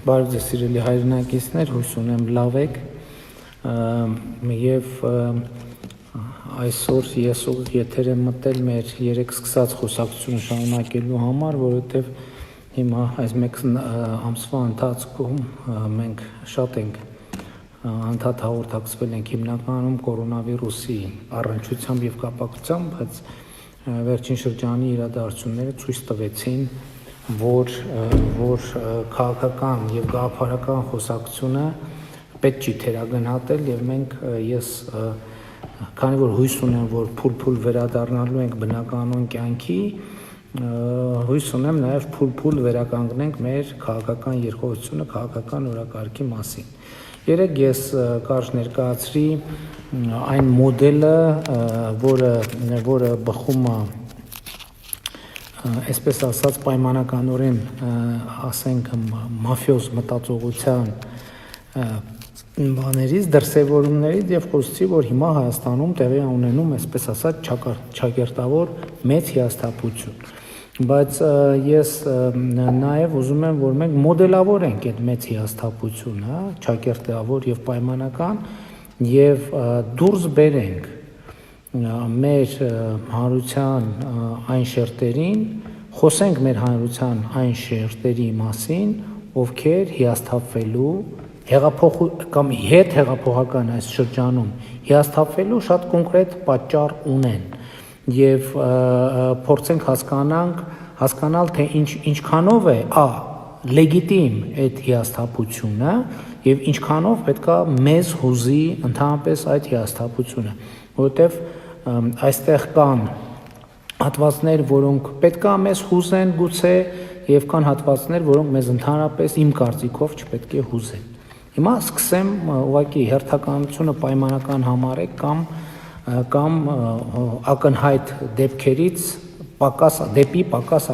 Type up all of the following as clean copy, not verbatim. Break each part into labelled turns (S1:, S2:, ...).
S1: Բարև ձեզ սիրելի հայրենակիցներ, հույս ունեմ լավ եք եւ այսօր ես ուղիղ եթեր եմ մտել մեր երեք սկսած խոսակցությունը շարունակելու համար, որովհետեւ հիմա այս մեկ ամսվա ընթացքում մենք շատ ենք անդադ հաղորդակցվել ենք հիմնականում կորոնավիրուսի առնչությամբ եւ կապակցությամբ, բայց վերջին շրջանի իրադարձությունները ցույց տվեցին, որ քաղաքական եւ գաղափարական խոսակցությունը պետք չի թերագնահատել եւ ես քանի որ հույս ունեմ, որ փուլ վերադառնալու ենք բնականon կյանքի, հույս ունեմ նաեւ փուլ վերականգնենք մեր քաղաքական երկխոսությունը քաղաքական օրակարգի մասին։ Երեք ես կարճ ներկայացրի այն մոդելը, որը բխում է այսպես ասած պայմանականորեն ասենք մաֆիոզ մտածողության բաներից, դրսևորումներից եւ խոսեցի, որ հիմա Հայաստանում տեղի ունենում այսպես ասած ճակերտավոր մեծ հիասթափություն, բայց ես նաեւ ուզում եմ, որ մենք մոդելավորենք այդ մեծ հիասթափությունը, ճակերտավոր եւ պայմանական եւ դուրս բերենք մեր հանրության այն շերտերին, խոսենք մեր հանրության այն շերտերի մասին, ովքեր հիասթափվելու կամ հետ հեղափոխական այս շրջանում հիասթափվելու շատ կոնկրետ պատճառ ունեն եւ փորձենք հասկանալ թե ինչքանով է լեգիտիմ այդ հիասթափությունը եւ ինչքանով պետքա մեզ հուզի ընդհանրապես այդ հիասթափությունը, որովհետեւ այստեղ կան հատվածներ, որոնք պետք է մեզ հուզեն գուցե եւ կան հատվածներ, որոնք մեզ ընդհանրապես իմ կարծիքով չպետք է հուզեն։ Հիմա սկսեմ ուղղակի հերթականությունը պայմանական համարեք կամ ակնհայտ դեպքերից պակաս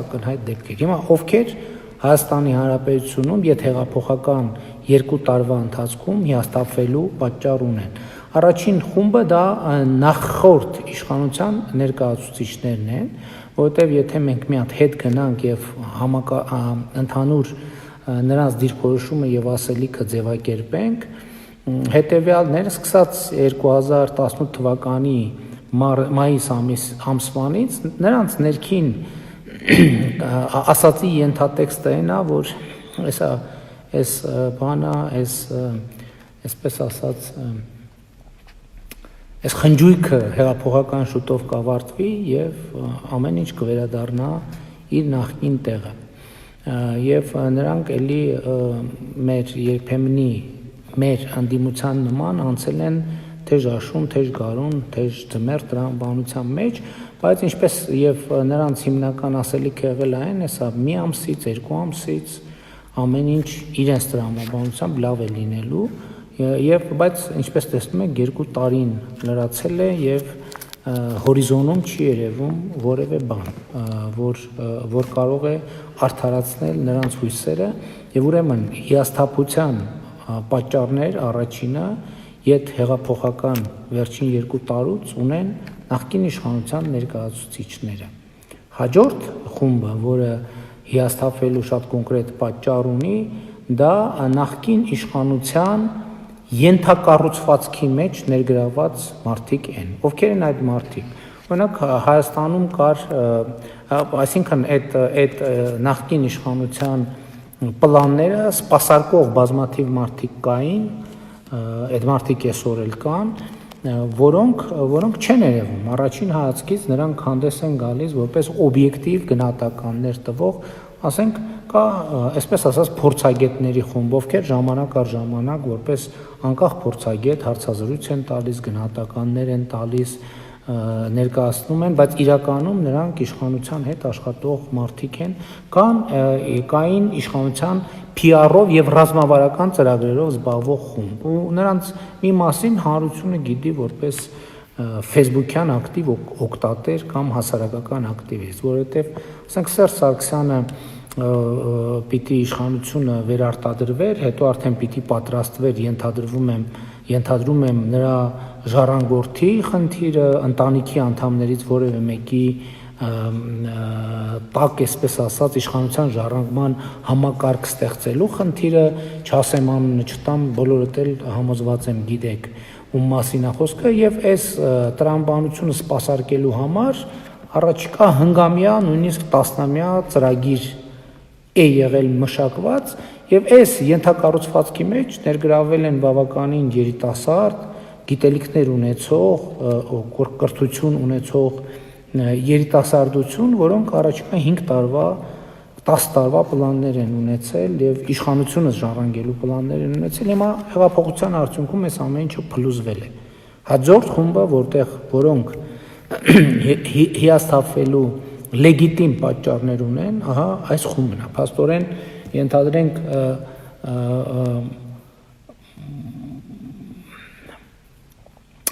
S1: ակնհայտ դեպքեր։ Հիմա ովքեր Հայաստանի Հանրապետությունում եթեղափոխական 2 տարվա ընթացքում հիասթափվելու պատճառ ունեն։ Առաջին խումբը դա նախորդ իշխանության ներկայացուցիչներն են, որովհետև եթե մենք մի հատ հետ գնանք եւ ընդհանուր նրանց դիրքորոշումը եւ ասելիքը ձևակերպենք, հետեւյալները սկսած 2018 թվականի մայիս ամսվանից նրանց ներքին ասացի ենթատեքստը այն է, որ այս բանը, այսպես ասած այս խնջույքը հեղափոխական շուտով կավարտվի եւ ամեն ինչ կվերադառնա իր նախկին տեղը։ Եվ նրանք էլի մեր երբեմնի մեր անդիմության նման անցել են թեժ աշուն, թեժ գարուն, թեժ ձմեռ տրամաբանության մեջ, բայց ինչպես եւ նրանց հիմնական ասելիքը եղել այն, հեսա մի ամսից, 2 ամսից ամեն ինչ իրենց տրամաբանությամբ լավ է լինելու բայց ինչպես տեսնում եք 2 տարին լրացել է եւ հորիզոնում չի երևում որևէ բան, որ կարող է արդարացնել նրանց հույսերը եւ ուրեմն հիասթափության պատճառներ առաջինը իդ հեղափոխական վերջին 2 տարուց ունեն նախկին իշխանության ներկայացուցիչները։ Հաջորդ խումբը, որը հիասթափվելու շատ կոնկրետ պատճառ ունի, դա նախկին իշխանության ենթակառուցվածքի մեջ ներգրաված մարդիկ են։ Ովքեր են այդ մարդիկ։ Օրինակ Հայաստանում կար, այսինքն այդ նախկին իշխանության պլանները սպասարկող բազմաթիվ մարդիկ կային, այդ մարդիկ այսօր էլ կան, որոնք չեն երևում։ Առաջին հայացքից նրանք հանդես են գալիս որպես օբյեկտիվ գնահատականներ տվող, ասենք կա այսպես ասած փորձագետների խումբ, ովքեր ժամանակ առ ժամանակ որպես անկախ փորձագետ հարցազրույց են տալիս, գնահատականներ են տալիս, ներկայացնում են, բայց իրականում նրանք իշխանության հետ աշխատող մարդիկ են, կային իշխանության PR-ով եւ ռազմավարական ծրագրերով զբաղվող խումբ։ Ու նրանց մի մասին հանրությունը գիտի որպես Facebook-յան ակտիվ օգտատեր կամ հասարակական ակտիվիստ, որովհետեւ ասենք Սերժ Սարգսյանը պիտի իշխանությունը վերարտադրվեր, հետո արդեն պիտի պատրաստվեր, ենթադրում եմ նրա ժառանգորդի խնդիրը, ընտանիքի անդամներից որևէ մեկի տակ, այսպես ասած, իշխանության ժառանգման համակարգ ստեղծելու խնդիրը, չասեմ անունը չտամ, բոլորդ էլ համոզված եմ գիտեք ում մասին է խոսքը, եւ այս տրամաբանությունը սպասարկելու համար առաջիկա հնգամյա, նույնիսկ տասնամյա ծրագիր է եղել մշակված եւ այս ենթակառուցվածքի մեջ ներգրավել են բավականին երիտասարդ, գիտելիքներ ունեցող, կրթություն ունեցող երիտասարդություն, որոնք առաջիկա 5 տարվա, 10 տարվա պլաններ են ունեցել եւ իշխանությունը ժառանգելու պլաններ են ունեցել։ Հիմա հեղափոխության արդյունքում այս ամեն ինչը փլուզվել է։ Հաջորդ խումբը, որոնք հիասթափվելու լեգիտիմ պատճառներ ունեն, ահա այս խումբն է։ Փաստորեն ենթադրենք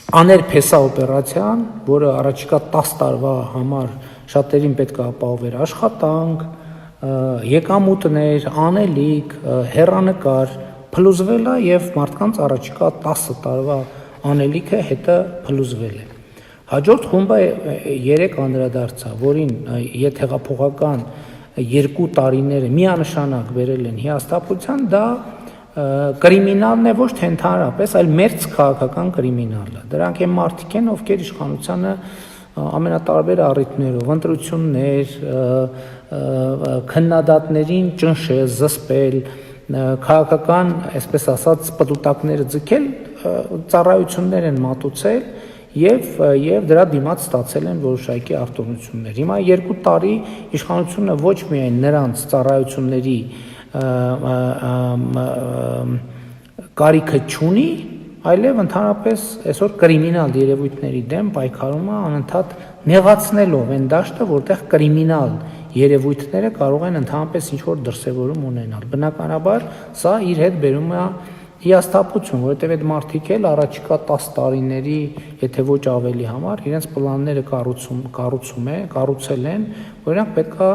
S1: աներփեսա օպերացիան, որը առաջիկա 10 տարվա համար շատերին պետք է ապահովեր աշխատանք, եկամուտներ, անելիք, հեռանկար, փլուզվել է եւ մարդկանց առաջիկա 10 տարվա անելիքը հետը փլուզվել է։ Հաջորդ խումբը 3 անդրադարձա, որին եթե հեղափոխական 2 տարիները միանշանակ վերել են հիասթափության, դա կրիմինալն է ոչ թե ընդհանրապես, այլ մերձ քաղաքական կրիմինալը։ Դրանք են մարդիկ են, ովքեր իշխանությանը ամենատարբեր առիթներով, ընտրություններ, քննադատներին ճնշել, զսպել, քաղաքական, այսպես ասած, պտուտակները ձգել, ծառայություններ են մատուցել եւ դրա դիմաց ստացել են որոշակի արտոնություններ։ Հիմա 2 տարի իշխանությունը ոչ միայն նրանց ծառայությունների կարիքը չունի, այլև ընդհանրապես այսօր կրիմինալ երևույթների դեմ պայքարում է անընդհատ նեղացնելով այն դաշտը, որտեղ կրիմինալ երևույթները կարող են ընդհանրապես ինչ-որ դրսևորում ունենալ։ Բնականաբար սա իր հետ բերում է հիասթափություն, որովհետև այդ մարդիկ էլ առաջիկա 10 տարիների, եթե ոչ ավելի համար, իրենց պլանները կառուցել են, որ իրանք պետքա,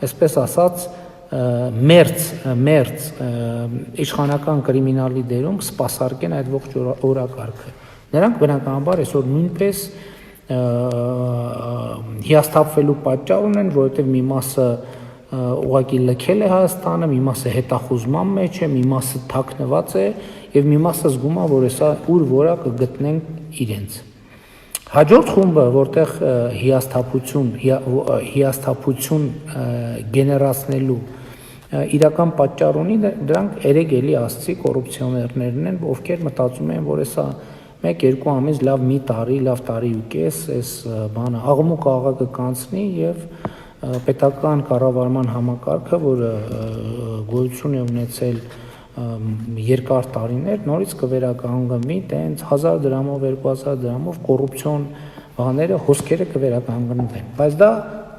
S1: այսպես ասած, մերձ իշխանական կրիմինալի դերում սպասարկեն այդ ողջ օրակարգը։ Նրանք բնականաբար այսօր նույնպես հիասթափվելու պատճառ ունեն, որովհետև մի մասը ուղղակի լքել է Հայաստանը, մի մասը հետախուզման մեջ է, մի մասը թաքնված է եւ մի մասը զգում է, որ հեսա ուր որա կգտնեն իրենց։ Հաջորդ խումբը, որտեղ հիասթափություն գեներացնելու իրական պատճառ ունի, դրանք երեք էլի ասցի կոռուպցիոներներն են, ովքեր մտածում են, որ հեսա 1-2 ամիս լավ մի տարի, լավ տարի ու կես այս բանը աղմուկ աղաղակը կանցնի եւ պետական կառավարման համակարգը, որը գոյություն է ունեցել երկար տարիներ, նորից կվերականգնվի, տենց 1000 դրամով, 2000 դրամով կոռուպցիոն բաները, հոսքերը կվերականգնվեն։ Բայց դա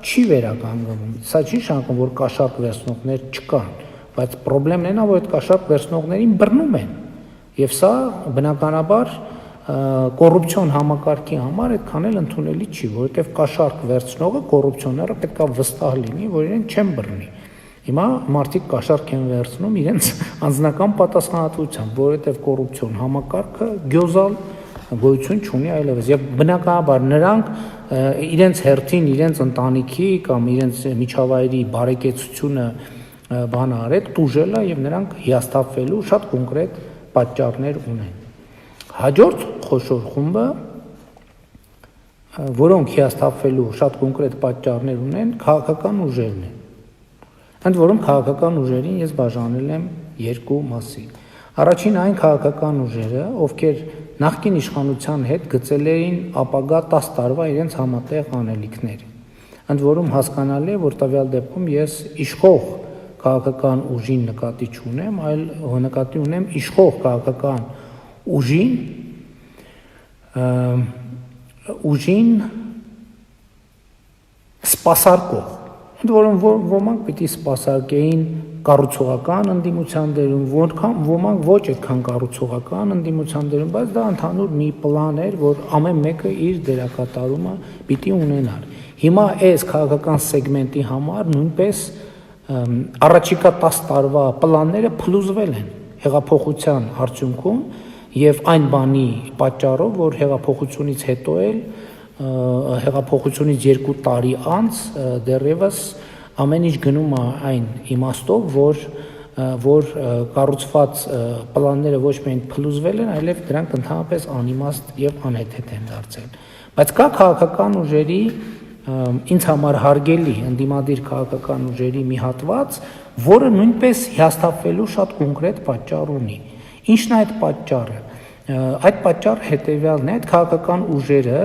S1: չի վերականգնվում։ Սա չի շանակում, որ կաշառք վերցնողներ չկան, բայց խնդրեմն այն է, որ այդ կաշառք վերցնողներին բռնում են։ Եվ սա բնականաբար կոռուպցիոն համակարգի համար այդքան էլ ընդունելի չի, որովհետև կաշառք վերցնողը կոռուպցիոները պետք է վստահ լինի, որ իրեն չեն բռնի։ Հիմա մարդիկ կաշառք են վերցնում իրենց անձնական պատասխանատվությամբ, որովհետև կոռուպցիոն համակարգը գյոզալ գոյություն չունի այլևս եւ բնականաբար նրանք իրենց հերթին, իրենց ընտանիքի կամ իրենց միջավայրի բարեկեցությունը բան արել, տուժել է եւ նրանք հիասթափվելու շատ կոնկրետ պատճառներ ունեն։ Հաջորդ խոշոր խումբը, որոնք հիասթափվելու շատ կոնկրետ պատճառներ ունեն, քաղաքական ուժերն են։ Ընդ որում քաղաքական ուժերին ես բաժանել եմ 2 մասի։ Առաջին այն քաղաքական ուժերը, ովքեր նախկին իշխանության հետ գծել էին ապագա 10 տարվա իրենց համատեղ անելիքները։ Ընդ որում հասկանալի է, որ տվյալ դեպքում ես իշխող քաղաքական ուժին նկատի չունեմ, այլ նկատի ունեմ իշխող քաղաքական ուժին սպասարկող։ Ընդ որում ոմանք պիտի սպասարկեին կառուցողական ընդդիմության դերում, ոմանք ոչ այդքան կառուցողական ընդդիմության դերում, բայց դա ընդհանուր մի պլան էր, որ ամեն մեկը իր դերակատարումը պիտի ունենար։ Հիմա այս քաղաքական սեգմենտի համար նույնպես առաջիկա 10 տարվա պլանները փլուզվել են հեղափոխության արդյունքում եւ այն բանի պատճառով, որ հեղափոխությունից հետո էլ հեղափոխությունից 2 տարի անց դեռևս ամեն ինչ գնում է այն իմաստով, որ կառուցված պլանները ոչ միայն փլուզվել են, այլև դրանք ընդհանրապես անիմաստ եւ անհեթեթ են դարձել։ Բայց կա քաղաքական ուժերի ինձ համար հարգելի ընդդիմադիր քաղաքական ուժերի մի հատված, որը նույնպես հիասթափվելու շատ կոնկրետ պատճառ ունի։ Ինչն է այդ պատճառը։ Այդ պատճառը հետեւյալն է, այդ քաղաքական ուժերը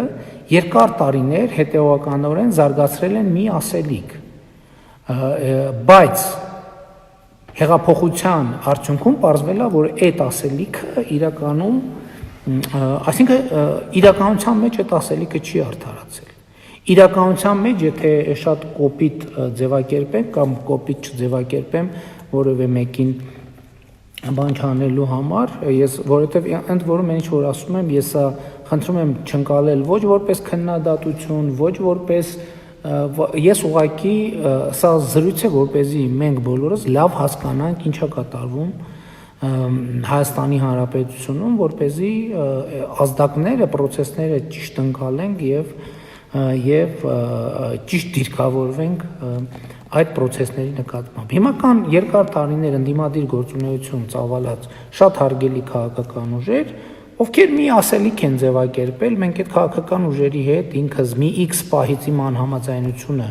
S1: երկար տարիներ հետեւականորեն զարգացրել են մի ասելիք, բայց հեղափոխության արդյունքում պարզվել է, որ այդ ասելիքը իրականում, այսինքն իրականության մեջ այդ ասելիքը չի արդարացել։ Իրականության մեջ, եթե շատ կոպիտ ձևակերպեմ կամ կոպիտ չձևակերպեմ որևէ մեկին բան չանելու համար, ես որովհետև ընդ որում ինչ որ ասում եմ, ես խնդրում եմ չընկալել ոչ որպես քննադատություն, ոչ որպես ես ուղղակի սա զրույց է, որպեսզի մենք բոլորս լավ հասկանանք ինչ է կատարվում Հայաստանի Հանրապետությունում, որպեսզի ազդակները, process-ները ճիշտ ընկալենք եւ ճիշտ դիրքավորվենք այդ process-ների նկատմամբ։ Հիմա կան երկար տարիներ ընդդիմադիր գործունեություն ծավալած շատ հարգելի քաղաքական ուժեր, ովքեր մի ասելիք են ձևակերպել, մենք այդ քաղաքական ուժերի հետ ինքս մի X պահից իմ անհամաձայնությունը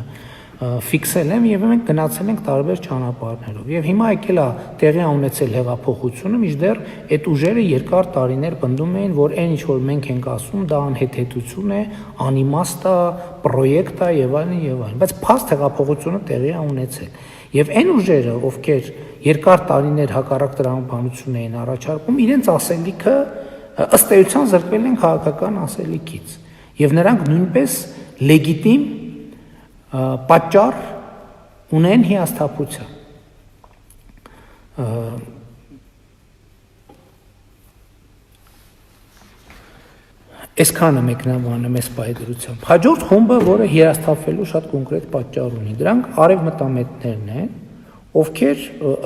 S1: ֆիքսել եմ եւ մենք գնացել ենք տարբեր ճանապարհներով։ Եվ հիմա եկել է տեղի ունեցել հեղափոխությունը, մինչդեռ այդ ուժերը երկար տարիներ պնդում էին, որ այն ինչ որ մենք ենք ասում, դա անհեթեթություն է, անիմաստ է, պրոյեկտ է եւ այլն եւ այլն։ Բայց փաստ հեղափոխությունը տեղի է ունեցել։ Եվ այն ուժերը, ովքեր երկար տարիներ հակառակ տրամաբանություն էին առաջարկում, իրենց ասելիքը ըստ էության զրկվել են քաղաքական ասելիքից եւ նրանք նույնպես լեգիտիմ պատճառ ունեն հիասթափության։ Այսքանը մեկնաբանում ես պայդրությամբ։ Հաջորդ խումբը, որը հիասթափվելու շատ կոնկրետ պատճառ ունի, դրանք արևմտամետներն են, ովքեր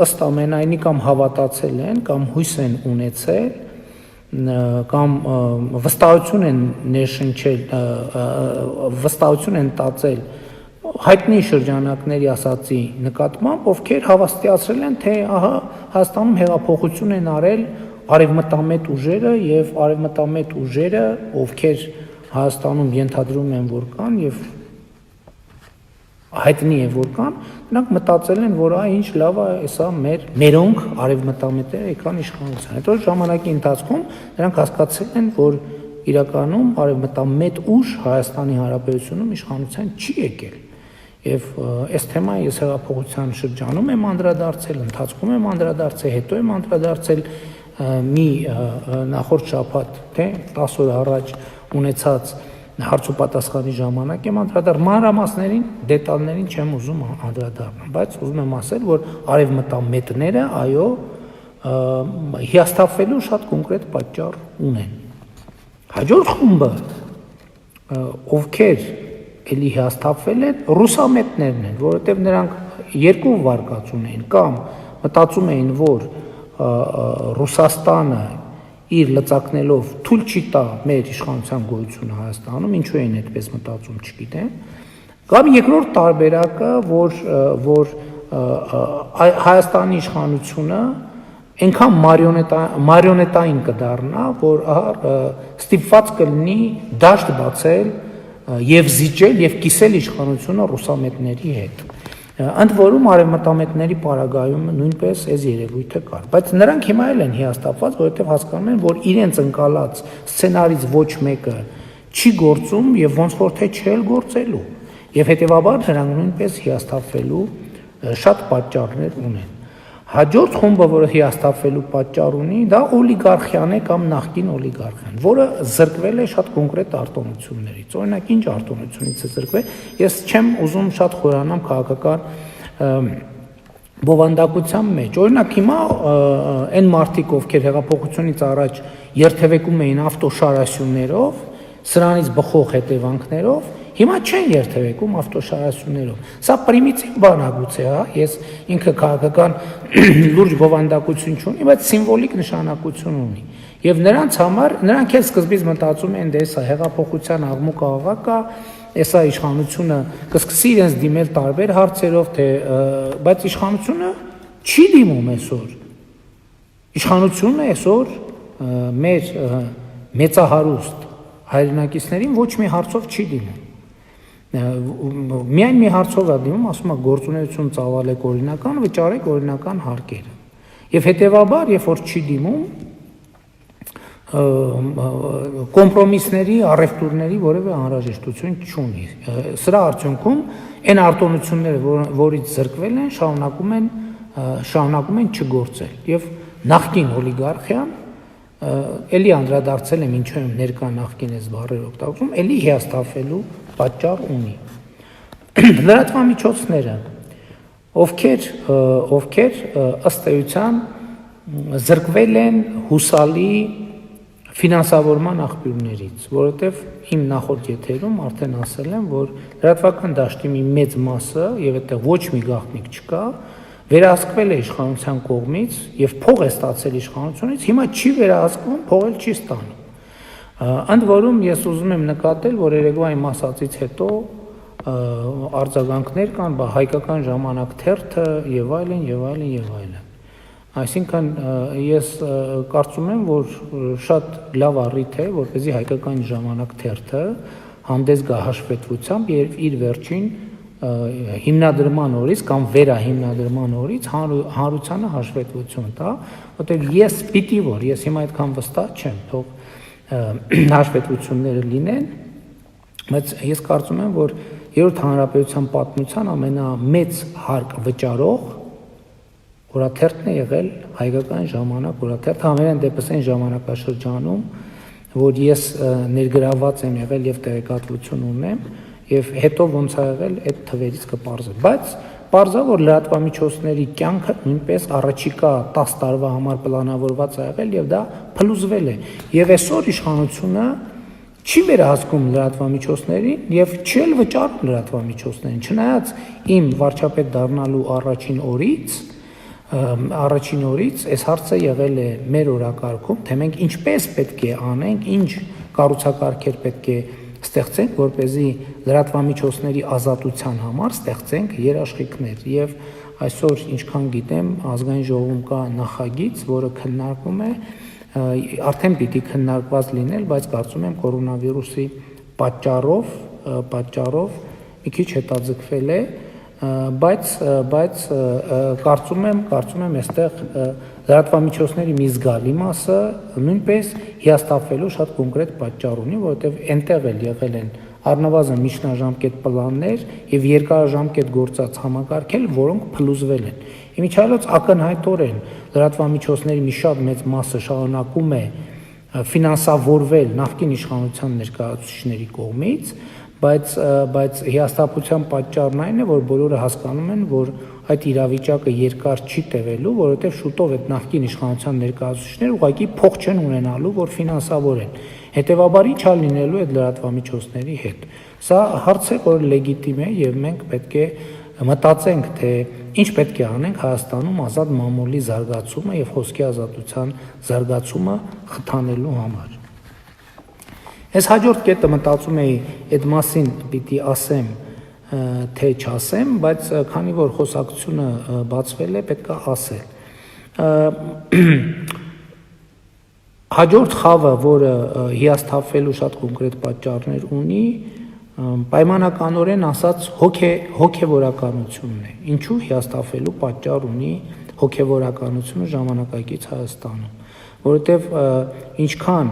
S1: ըստ ամենայնի կամ հավատացել են, կամ հույս են ունեցել, կամ վստահություն են ներշնչել, վստահություն են տածել հայտնի շրջանակների ասացի նկատմամբ, ովքեր հավաստիացրել են, թե ահա Հայաստանում հեղափոխություն են արել արևմտամետ ուժերը եւ արևմտամետ ուժերը, ովքեր Հայաստանում ենթադրում են, որ կան եւ հայտնի է որ կան, նրանք մտածել են, որ ինչ լավ է, հեսա մերոնք արևմտամետները եկան իշխանության։ Հետո ժամանակի ընթացքում նրանք հասկացել են, որ իրականում արևմտամետ ուժ Հայաստանի Հանրապետությունում իշխանության չի եկել։ Եվ այս թեմային ես հեղափոխության շրջանում եմ անդրադարձել, ընթացքում եմ անդրադարձել, հետո եմ անդրադարձել մի նախորդ շաբաթ, թե 10 օր առաջ ունեցած հարց ու պատասխանի ժամանակ եմ անդրադառնում մանրամասներին, դետալներին չեմ ուզում անդրադառնալ, բայց ուզում եմ ասել, որ արևմտամետները, այո, հիասթափվելու շատ կոնկրետ պատճառ ունեն։ Հաջորդ խումբը, ովքեր էլի հիասթափվել են, ռուսամետներն են, որովհետև նրանք երկու վարկած ունեն, կամ մտածում էին, որ Ռուսաստանը իր լծակներով թույլ չի տա մեր իշխանության գոյությունը Հայաստանում, ինչու են այդպես մտածում, չգիտեմ, կամ երկրորդ տարբերակը, որ Հայաստանի իշխանությունը այնքան մարիոնետային կդառնա, որ ստիպված կլինի դաշտ բացել եւ զիջել եւ կիսել իշխանությունը ռուսամետների հետ։ Ընդ որում արևմտամետների պարագայում նույնպես այս երևույթը կար, բայց նրանք հիմա էլ են հիասթափված, որովհետև հասկանում են, որ իրենց ընկալած սցենարից ոչ մեկը չի գործում եւ ոնց որ թե չէ գործելու, եւ հետեւաբար նրանք նույնպես հիասթափվելու շատ պատճառներ ունեն։ Հաջորդ խումբը, որը հիասթափվելու պատճառ ունի, դա օլիգարխիան է կամ նախկին օլիգարխիան, որը զրկվել է շատ կոնկրետ արտոնություններից։ Օրինակ, ինչ արտոնությունից է զրկվել, ես չեմ ուզում շատ խորանամ քաղաքական բովանդակության մեջ։ Օրինակ, հիմա այն մարդիկ, ովքեր հեղափոխությունից առաջ երթևեկում էին ավտոշարասյուններով, սրանից բխող հետևանքներով, Հիմա չեն երթևեկում ավտոշարասյուններով։ Սա պրիմիտիվ բան է գուցե, հա, ես ինքը քաղաքական լուրջ բովանդակություն չունի, բայց սիմվոլիկ նշանակություն ունի։ Եվ նրանց համար, նրանք էլ սկզբից մտածում են, դե սա հեղափոխության աղմուկ աղաղակ է, Էսա իշխանությունը կսկսի իրենց դիմել տարբեր հարցերով, բայց իշխանությունը չի դիմում այսօր։ Իշխանությունը այսօր մեր մեծահարուստ հայրենակիցներին ոչ մի հարցով չի դիմում։ Միայն մի հարցով է դիմում, ասում է գործունեություն ծավալեք օրինական, վճարեք օրինական հարկերը։ Եվ հետևաբար, երբ որ չի դիմում, կոմպրոմիսների, առևտուրների որևէ անհրաժեշտություն չունի։ Սրա արդյունքում այն արտոնությունները, որից զրկվել են, շարունակում են չգործել։ Եվ նախկին օլիգարխիան, էլի անդրադարձել եմ ինչու եմ ներկա նախկին այս բառերը օգտագործում, էլի հիասթափվելու պատճառ ունի։ Լրատվամիջոցները, ովքեր ըստ էության զրկվել են հուսալի ֆինանսավորման աղբյուրներից, որովհետև իմ նախորդ եթերում արդեն ասել եմ, որ լրատվական դաշտի մի մեծ մասը եւ այդտեղ ոչ մի գաղտնիք չկա, վերահսկվել է իշխանության կողմից եւ փող է ստացել իշխանությունից, հիմա չի վերահսկվում, փող էլ չի ստանում։ Ընդ որում ես ուզում եմ նկատել, որ երեկվա իմ ասածից հետո արձագանքներ կան, հայկական ժամանակ թերթը եւ այլն եւ այլն եւ այլն։ Այսինքն ես կարծում եմ, որ շատ լավ առիթ է, որպեսզի հայկական ժամանակ թերթը հանդես գա հաշվետվությամբ եւ իր վերջին հիմնադրման օրից կամ վերահիմնադրման օրից հանրությանը հաշվետվություն տա, որտեղ ես պիտի որ ես հիմա այդքան վստահ չեմ, թող հաշվետվությունները լինեն, բայց ես կարծում եմ, որ երրորդ հանրապետության պատմության ամենամեծ հարկ վճարող օրաթերթն է եղել հայկական ժամանակ օրաթերթը, համենայն դեպս այն ժամանակաշրջանում, որ ես ներգրաված եմ եղել եւ տեղեկատվություն ունեմ, եւ հետո ոնց է եղել այդ թվերից կպարզեմ, բայց պարզա որ լրատվամիջոցների կյանքը նույնպես առաջիկա 10 տարվա համար պլանավորված է եղել եւ դա փլուզվել է եւ այսօր իշխանությունը չի վերահսկում լրատվամիջոցներին եւ չի էլ վճարում լրատվամիջոցներին, չնայած իմ վարչապետ դառնալու առաջին օրից այս հարցը եղել է մեր օրակարգում, թե մենք ինչպես պետք է անենք, ինչ կառուցակարգեր պետք է ստեղծենք, որպեսզի լրատվամիջոցների ազատության համար ստեղծենք երաշխիքներ եւ այսօր ինչքան գիտեմ ազգային ժողովում կա նախագիծ, որը քննարկվում է, արդեն պիտի քննարկված լինել, բայց կարծում եմ կորոնավիրուսի պատճառով մի քիչ հետաձգվել է, բայց կարծում եմ այստեղ լրատվամիջոցների մի զգալի մասը նույնպես հիասթափվելու շատ կոնկրետ պատճառ ունի, որովհետև այնտեղ էլ եղել են առնվազն միջնաժամկետ պլաններ եւ երկարաժամկետ գործած համակարգեր, որոնք փլուզվել են։ Իմիջիայլոց ակնհայտորեն լրատվամիջոցների մի շատ մեծ մասը շարունակում է ֆինանսավորվել նախկին իշխանության ներկայացուցիչների կողմից, բայց հիասթափության պատճառն այն է, որ բոլորը հասկանում են, որ այդ իրավիճակը երկար չի տևելու, որովհետև շուտով այդ նախկին իշխանության ներկայացուցիչները ուղղակի փող չեն ունենալու, որ ֆինանսավորեն։ Հետևաբար ինչ է լինելու այդ լրատվամիջոցների հետ։ Սա հարց է, որ լեգիտիմ է եւ մենք պետք է մտածենք, թե ինչ պետք է անենք Հայաստանում ազատ մամուլի զարգացումը եւ խոսքի ազատության զարգացումը խթանելու համար։ Ես հաջորդ կետը մտածում էի այդ մասին պիտի ասեմ, թե չասեմ, բայց քանի որ խոսակցությունը բացվել է, պետք է ասել։ Հաջորդ խավը, որը հիասթափվելու շատ կոնկրետ պատճառներ ունի, պայմանականորեն ասած հոգևորականությունն է։ Ինչու հիասթափվելու պատճառ ունի հոգևորականությունը ժամանակակից Հայաստանում, որովհետև ինչքան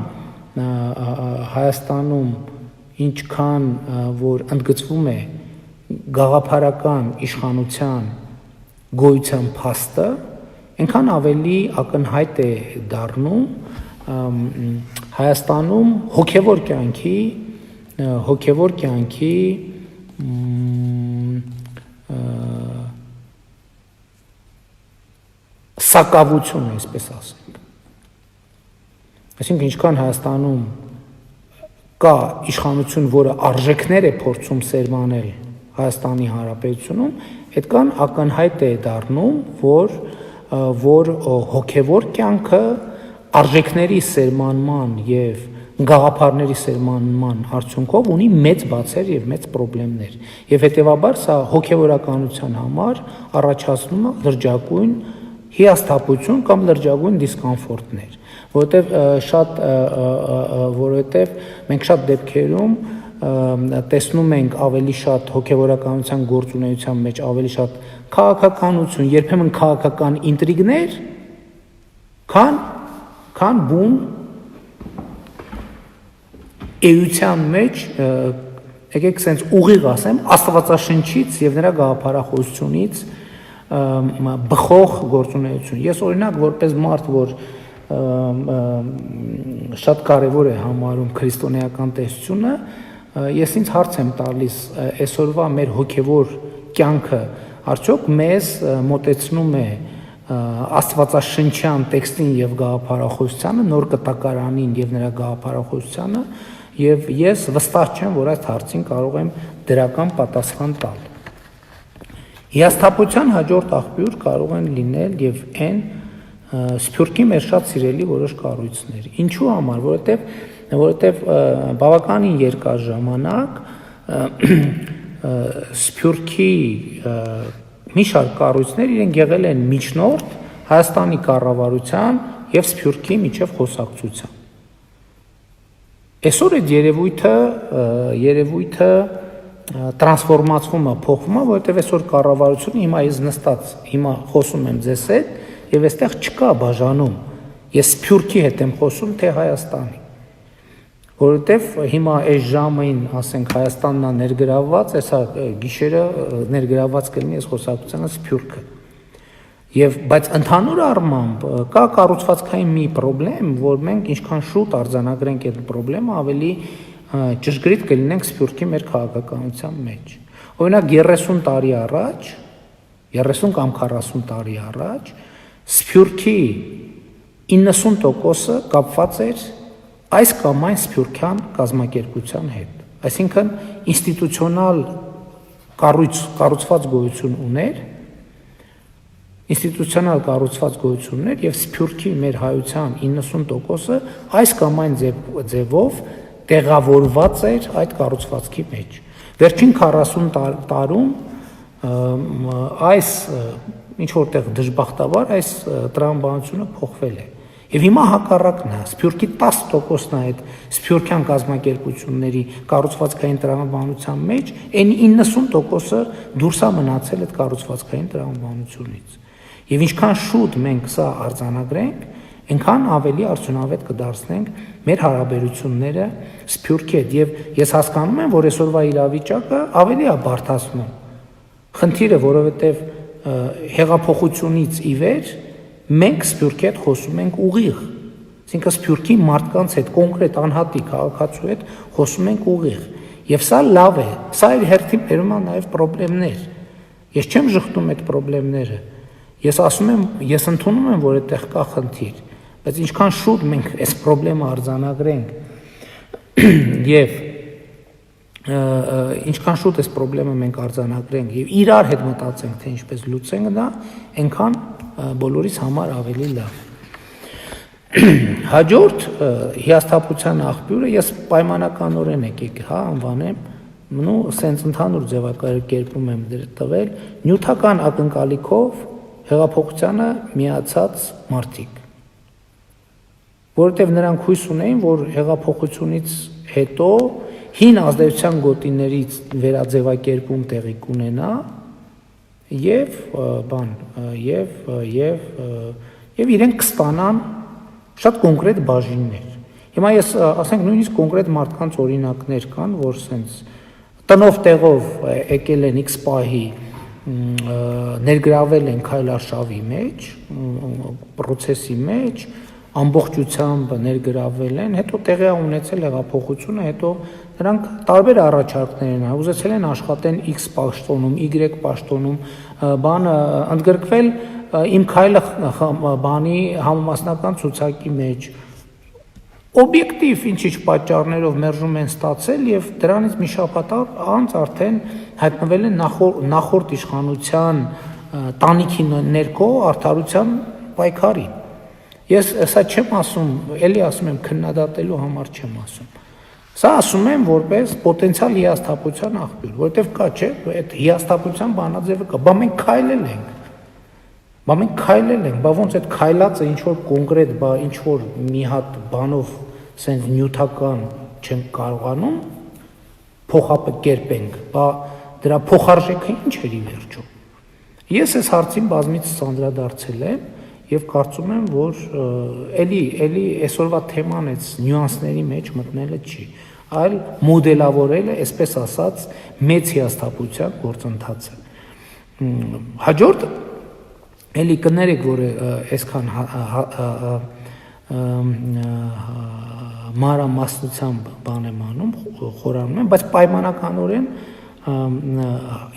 S1: Հայաստանում ինչքան որ ընդգծվում է գաղափարական իշխանության գոյության փաստը, այնքան ավելի ակնհայտ է դառնում Հայաստանում հոգևոր կյանքի սակավությունը, այսպես ասենք։ Այսինքն ինչքան Հայաստանում կա իշխանություն, որը արժեքներ է փորձում սերմանել Հայաստանի Հանրապետությունում, այդքան ակնհայտ է դառնում, որ հոգևոր կյանքը արժեքների սերմանման եւ գաղափարների սերմանման արդյունքով ունի մեծ բացեր եւ մեծ խնդիրներ։ Եվ հետեւաբար սա հոգևորականության համար առաջացնում է լրջագույն հիասթափություն կամ լրջագույն դիսկոմֆորտներ, որովհետեւ մենք շատ դեպքերում տեսնում ենք ավելի շատ հոգևորականության գործունեության մեջ ավելի շատ քաղաքականություն, երբեմն քաղաքական ինտրիգներ, քան բուն էության մեջ եկեք սենց ուղիղ ասեմ աստվածաշնչից եւ նրա գաղափարախոսությունից բխող գործունեություն։ Ես օրինակ որպես մարդ, որ շատ կարևոր է համարում քրիստոնեական տեսությունը, ես ինձ հարց եմ տալիս այսօրվա մեր հոգևոր կյանքը արդյոք մեզ մոտեցնում է աստվածաշնչյան տեքստին եւ գաղափարախոսությանը, նոր կտակարանին եւ նրա գաղափարախոսությանը, եւ ես վստահ չեմ, որ այդ հարցին կարող եմ դրական պատասխան տալ։ Հիասթափության հաջորդ աղբյուր կարող են լինել եւ այն սփյուռքի մեր շատ սիրելի որոշ կառույցներ։ Ինչու համար, որովհետեւ բավականին երկար ժամանակ սփյուռքի մի շարք կառույցներ իրենք եղել են միջնորդ Հայաստանի կառավարության եւ սփյուռքի միջև խոսակցության։ Այսօր այդ երևույթը տրանսֆորմացվում է, փոխվում է, որովհետև այսօր կառավարությունը հիմա ես նստած, հիմա խոսում եմ ձեզ հետ եւ այստեղ չկա բաժանում։ Ես սփյուռքի հետ եմ խոսում, թե Հայաստանի։ Որովհետև հիմա այս ժամին, ասենք, Հայաստանն է ներգրավված, այսա գիշերը ներգրավված կլինի այս խոսակցությանը սփյուռքը։ Բայց ընդհանուր առմամբ կա կառուցվածքային մի խնդրեմ, որ մենք ինչքան շուտ արձանագրենք այդ խնդրեմը, ավելի ճշգրիտ կլինենք սփյուռքի մեր քաղաքականության մեջ։ Օրինակ 30 տարի առաջ, 30 կամ 40 տարի առաջ սփյուռքի 90%-ը կապված էր այս կամ այն սփյուռքյան կազմակերպության հետ։ Այսինքն ինստիտուցիոնալ կառուցված գոյություն ուներ, եւ սփյուռքի մեր հայության 90%-ը այս կամ այն ձևով տեղավորված էր այդ կառուցվածքի մեջ։ Վերջին 40 տարում այս ինչ որտեղ դժբախտաբար այս տրամաբանությունը փոխվել է։ Եվ հիմա հակառակն է, սփյուռքի 10%-ն է այդ սփյուռքյան կազմակերպությունների կառուցվածքային տրամաբանության մեջ, այն 90%-ը դուրս է մնացել այդ կառուցվածքային տրամաբանությունից։ Եվ ինչքան շուտ մենք սա արձանագրենք, այնքան ավելի արդյունավետ կդարձնենք մեր հարաբերությունները սփյուռքի հետ։ Եվ ես հասկանում եմ, որ այսօրվա իրավիճակը ավելի է բարդացնում խնդիրը, որովհետև հեղափոխությունից ի վեր մենք սփյուռքի հետ խոսում ենք ուղիղ, այսինքն սփյուռքի մարդկանց հետ կոնկրետ անհատի քաղաքացու հետ խոսում ենք ուղիղ։ Եվ սա լավ է, սա իր հերթին բերում է նաև խնդիրներ։ Ես չեմ ժխտում այդ խնդիրները։ Ես ասում եմ, ես ընդունում եմ, որ այդտեղ կա խնդիր, բայց ինչքան շուտ մենք այս խնդրեմը արձանագրենք եւ ինչքան շուտ այս խնդրեմը մենք արձանագրենք եւ իրար հետ մտածենք, թե ինչպես լուծենք դա, այնքան բոլորիս համար ավելի լավ։ Հաջորդ հիասթափության աղբյուրը ես պայմանականորեն եկեք, անվանեմ, սենց ընդհանուր ձևակերպում եմ տվել, նյութական ակնկալիքով հեղափոխությանը միացած մարդիկ, որովհետև նրանք հույս ունեին, որ հեղափոխությունից հետո հին ազդեցության գոտիներից վերաձևակերպում տեղի կունենա եւ իրենք կստանան շատ կոնկրետ բաժիններ։ Հիմա ես ասենք նույնիսկ կոնկրետ մարդկանց օրինակներ կան, որ սենց տնով տեղով եկել են X պահի ներգրավել են քայլարշավի մեջ, պրոցեսի մեջ, ամբողջությամբ ներգրավել են, հետո տեղի ունեցել հեղափոխությունը, հետո նրանք տարբեր առաջարկներ են, ուզեցել են աշխատեն X պաշտոնում, Y պաշտոնում, ընդգրկվել Իմ քայլը բանի համամասնական ցուցակի մեջ, օբյեկտիվ ինչ-ինչ պատճառներով մերժում են ստացել եւ դրանից մի շաբաթ անց արդեն հայտնվել են նախորդ իշխանության տանիքի ներքո արդարության պայքարի։ Ես սա չեմ ասում, էլի ասում եմ քննադատելու համար չեմ ասում։ Սա ասում եմ որպես պոտենցիալ հիասթափության աղբյուր, որովհետեւ կա, չէ, այդ հիասթափության բանաձևը կա, բա մենք քայլել ենք, բա ոնց այդ քայլածը ինչ որ կոնկրետ, բա ինչ որ մի հատ բանով սենց նյութական չենք կարողանում փոխապկերպենք, բա դրա փոխարժեքը ինչ էր ի վերջո։ Ես այս հարցին բազմից անդրադարձել եմ եւ կարծում եմ, որ էլի այսօրվա թեման այս նյուանսների մեջ մտնելը չի, այլ մոդելավորելը, այսպես ասած, մեծ հիասթափության գործընթացը։ Հաջորդ էլի կներեք, որ այսքան մանրամասնությամբ բան եմ անում, խորանում եմ, բայց պայմանականորեն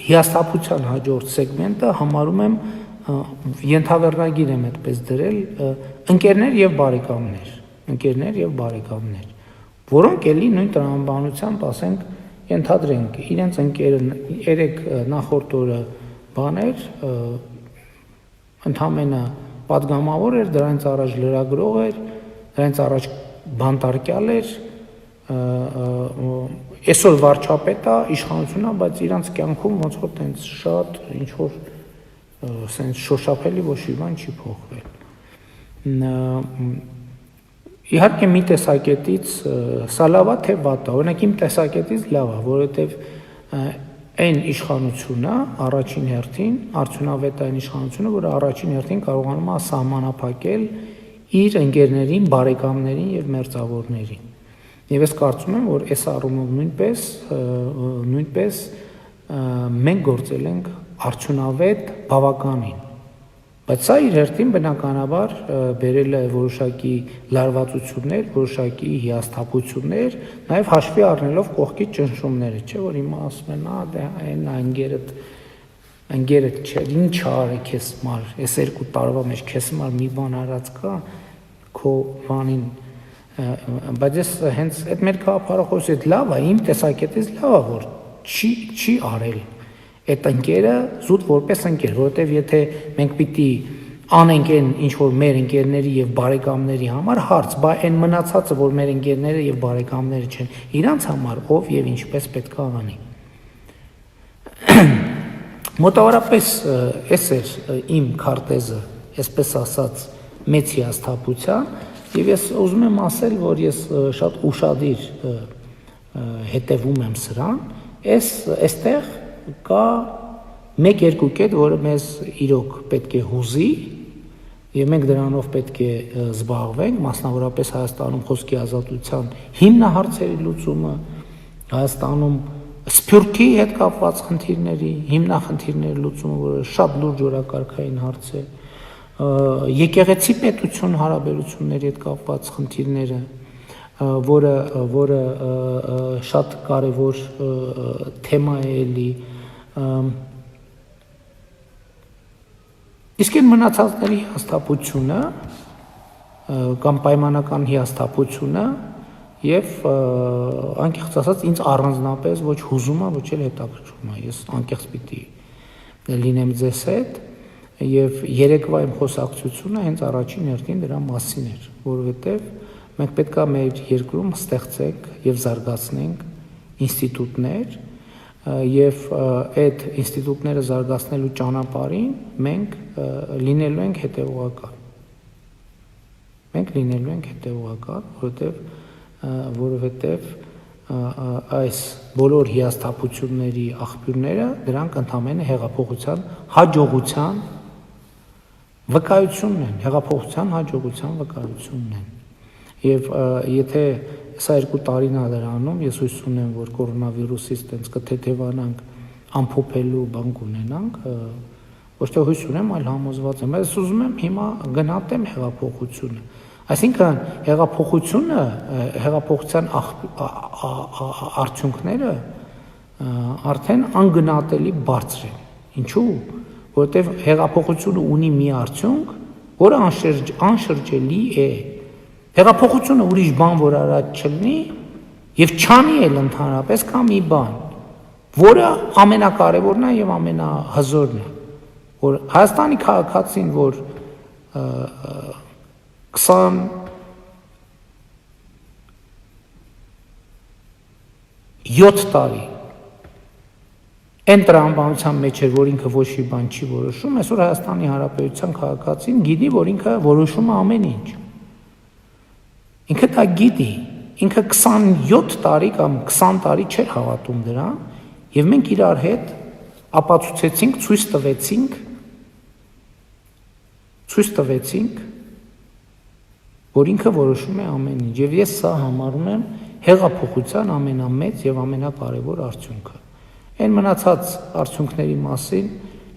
S1: հիասթափության հաջորդ սեգմենտը համարում եմ ենթավերնագիր եմ այդպես դրել ընկերներ եւ բարեկամներ, որոնք էլի նույն տրամաբանությամբ, ասենք, ենթադրենք, իրենց ընկերը երեք նախորդ օրը բաներ ընդամենը պատգամավոր էր, դրանից առաջ լրագրող էր, դրանից առաջ բանտարկյալ էր, այսօր վարչապետ է, իշխանություն է, բայց իրանց կյանքում ոնց որ տենց շատ ինչ որ սենց շոշափելի ոչ մի բան չի փոխվել։ Իհարկե մի տեսակետից սա լավ է թե վատ է, օրինակ իմ տեսակետից լավ է, որովհետև այն իշխանությունը առաջին հերթին, արդյունավետ այն իշխանությունը, որը առաջին հերթին կարողանում է սահմանափակել իր ընկերներին, բարեկամներին եւ մերձավորներին։ Եվ ես կարծում եմ, որ այս առումով նույնպես մենք գործել ենք արդյունավետ բավականին, բայց սա իր հերթին բնականաբար բերել է որոշակի լարվածություններ, որոշակի հիասթափություններ, նաև հաշվի առնելով կողքի ճնշումները, չէ՞ որ հիմա ասում են, դե այն ընկերդ չէ, ինչ արի քեզ մար, այս 2 տարվա մեջ քեզ մար մի բան արած կա, քո բանին, բայց ես հենց այդ մեր գաղափարախոսի հետ լավ է, իմ տեսակետից լավ է, որ չի արել այդ ընկերը զուտ որպես ընկեր, որովհետև եթե մենք պիտի անենք այն ինչ որ մեր ընկերների եւ բարեկամների համար հարց, բա այն մնացածը, որ մեր ընկերները եւ բարեկամները չեն, իրանց համար ով եւ ինչպես պետք է անի։ Մոտավորապես էս էր իմ քարտեզը, այսպես ասած, մեծ հիասթափության, եւ ես ուզում եմ ասել, որ ես շատ ուշադիր հետևում եմ սրան, այստեղ կա 1-2 կետ, որը մեզ իրոք պետք է հուզի եւ մենք դրանով պետք է զբաղվենք, մասնավորապես Հայաստանում խոսքի ազատության հիմնահարցերի լուծումը, Հայաստանում սփյուռքի հետ կապված խնդիրների հիմնախնդիրների լուծումը, որը շատ լուրջ օրակարգային հարց է, եկեղեցի պետություն հարաբերությունների հետ կապված խնդիրները, որը շատ կարևոր թեմա է էլի, իսկ այն մնացածների հիասթափությունը կամ պայմանական հիասթափությունը եւ անկեղծ ասած ինձ առանձնապես ոչ հուզում է, ոչ էլ հետաքրքրում է, ես անկեղծ պիտի լինեմ ձեզ հետ եւ երեկվա իմ խոսակցությունը հենց առաջին հերթին դրա մասին էր, որովհետեւ մենք պետք է մեր երկրում ստեղծենք եւ զարգացնենք ինստիտուտներ եւ այդ ինստիտուտները զարգացնելու ճանապարհին մենք լինելու ենք հետեւողական։ Մենք լինելու ենք հետեւողական, որովհետեւ այս բոլոր հիասթափությունների աղբյուրները դրանք ընդհանրապես հեղափոխության հաջողության վկայությունն են, հեղափոխության հաջողության վկայությունն են։ Եվ եթե սա 2 տարին է դրանում, ես հույս ունեմ, որ կորոնավիրուսից տենց կթեթևանանք, ամփոփելու բան կունենանք, ոչ թե հույս ունեմ, այլ համոզված եմ։ Ես ուզում եմ հիմա գնահատեմ հեղափոխությունը։ Այսինքն հեղափոխության արդյունքները արդեն անգնահատելի բարձր են։ Ինչու՞։ Որովհետև հեղափոխությունը ունի մի արդյունք, որը անշրջելի է։ Հեղափոխությունը ուրիշ բան որ արած չլինի եւ չանի էլ ընդհանրապես կամ մի բան, որը ամենակարևորն է եւ ամենահզորն է, որ Հայաստանի քաղաքացին, որ 27 տարի այն տրամաբանության մեջ էր, որ ինքը ոչ մի բան չի որոշում, այսօր Հայաստանի Հանրապետության քաղաքացին գիտի, որ ինքը որոշում է ամեն ինչ։ Ինքը դա գիտի, ինքը 27 տարի կամ 20 տարի չէր հավատում դրան, եւ մենք իրար հետ ապացուցեցինք, ցույց տվեցինք, որ ինքը որոշում է ամեն ինչ, եւ ես սա համարում եմ հեղափոխության ամենամեծ եւ ամենակարևոր արդյունքը։ Այն մնացած արդյունքների մասին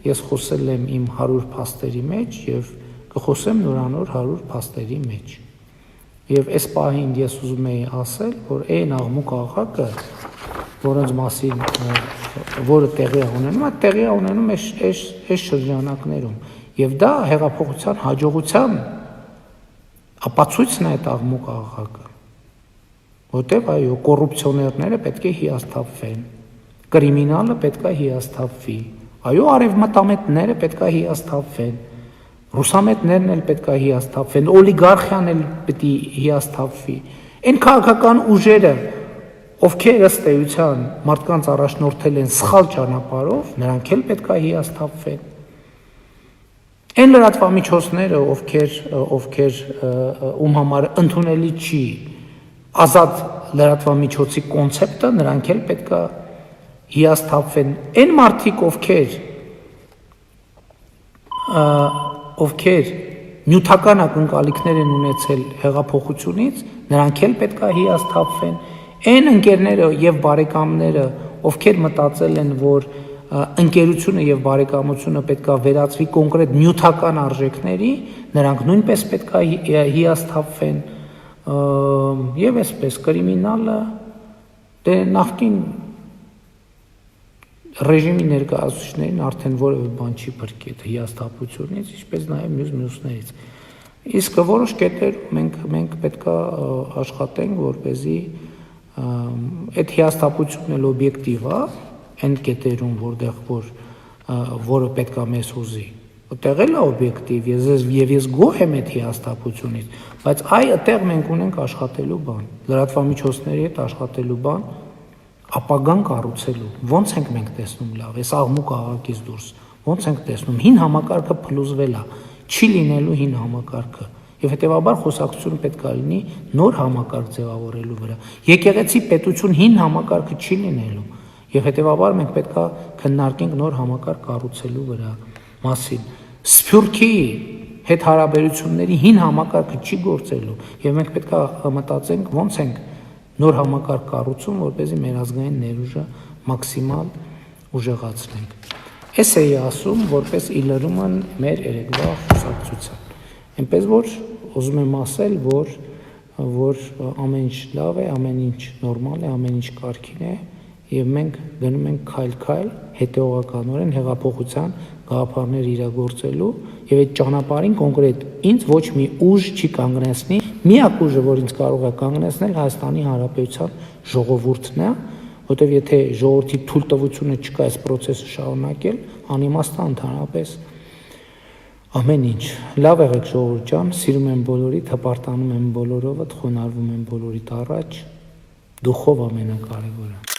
S1: ես խոսել եմ իմ 100 փաստերի մեջ եւ կխոսեմ նորանոր 100 փաստերի մեջ։ Եվ այս պահին ես ուզում եի ասել, որ այն աղմուկ աղաղակը, որոնց մասին որը տեղի է ունենում այս շրջանակներում, եւ դա հեղափոխության հաջողության ապացույցն է այդ աղմուկ աղաղակը, որտեղ այո, կոռուպցիոներները պետք է հիասթափվեն, կրիմինալը պետք է հիասթափվի, այո, արևմտամետները պետք է հիասթափվեն, ռուսամետներն էլ պետք է հիասթափվեն, օլիգարխիան էլ պետք է հիասթափվի, այն քաղաքական ուժերը, ովքեր ըստ էության մարդկանց առաջնորդել են սխալ ճանապարհով, նրանք էլ պետք է հիասթափվեն։ Այն լրատվամիջոցները, ովքեր ում համար ընդունելի չի ազատ լրատվամիջոցի կոնցեպտը, նրանք էլ պետք է հիասթափվեն։ Այն մարդիկ, ովքեր նյութական ակնկալիքներ են ունեցել հեղափոխությունից, նրանք էլ պետք է հիասթափվեն։ Այն ընկերները եւ բարեկամները, ովքեր մտածել են, որ ընկերությունը եւ բարեկամությունը պետք է վերածվի կոնկրետ նյութական արժեքների, նրանք նույնպես պետք է հիասթափվեն։ Եվ այսպես կրիմինալը դե նախկին ռեժիմի ներկայացուցիչներին արդեն որևէ բան չի բրկի այդ հիասթափությունից, ինչպես նաեւ մյուսներից։ Իսկ որոշ կետեր մենք պետք է աշխատենք, որպեսզի այդ հիասթափությունն էլ օբյեկտիվ է, այն կետերում, որը պետք է մեզ հուզի, այդտեղ էլ է օբյեկտիվ, եւ ես գոհ եմ այդ հիասթափությունից, բայց այդտեղ մենք ունենք աշխատելու բան, լրատվամիջոցների հետ աշխատելու բան, ապագան կառուցելու։ Ոնց ենք մենք տեսնում լավ, այս աղմուկ աղաղակից դուրս, ոնց ենք տեսնում, հին համակարգը փլուզվել է, չի լինելու հին համակարգը, եւ հետեւաբար խոսակցություն պետք է լինի նոր համակարգ ձևավորելու վրա։ Եկեղեցի պետություն հին համակարգը չի լինելու, եւ հետեւաբար մենք պետք է քննարկենք նոր համակարգ կառուցելու վրա մասին։ Սփյուռքի հետ հարաբերությունների հին համակարգը չի գործելու, եւ մենք պետք է մտածենք ոնց ենք նոր համակարգ կառուցում, որպեսզի մեր ազգային ներուժը մաքսիմալ ուժեղացնենք։ Էս էի ասում, որպես իլրումն մեր երեկվա խոսակցության։ Այնպես որ ուզում եմ ասել, որ ամեն ինչ լավ է, ամեն ինչ նորմալ է, ամեն ինչ կարգին է, եւ մենք գնում ենք քայլ-քայլ հետեւողականորեն հեղափոխության գաղափարներ իրագործելու եւ այդ ճանապարհին կոնկրետ ինձ ոչ մի ուժ չի կանգնեցնի, միակ ուժը, որ ինձ կարող է կանգնեցնել Հայաստանի Հանրապետության ժողովուրդն է, որտեւ եթե ժողովրդի թույլտվությունը չկա այս process-ը շարունակել, անիմաստ է ընդհանրապես ամեն ինչ։ Լավ եղեք ժողովուրդ ջան, սիրում եմ բոլորիդ, հպարտանում եմ բոլորովդ, խոնարհվում եմ բոլորիդ առաջ, դուխով ամենակարևորը։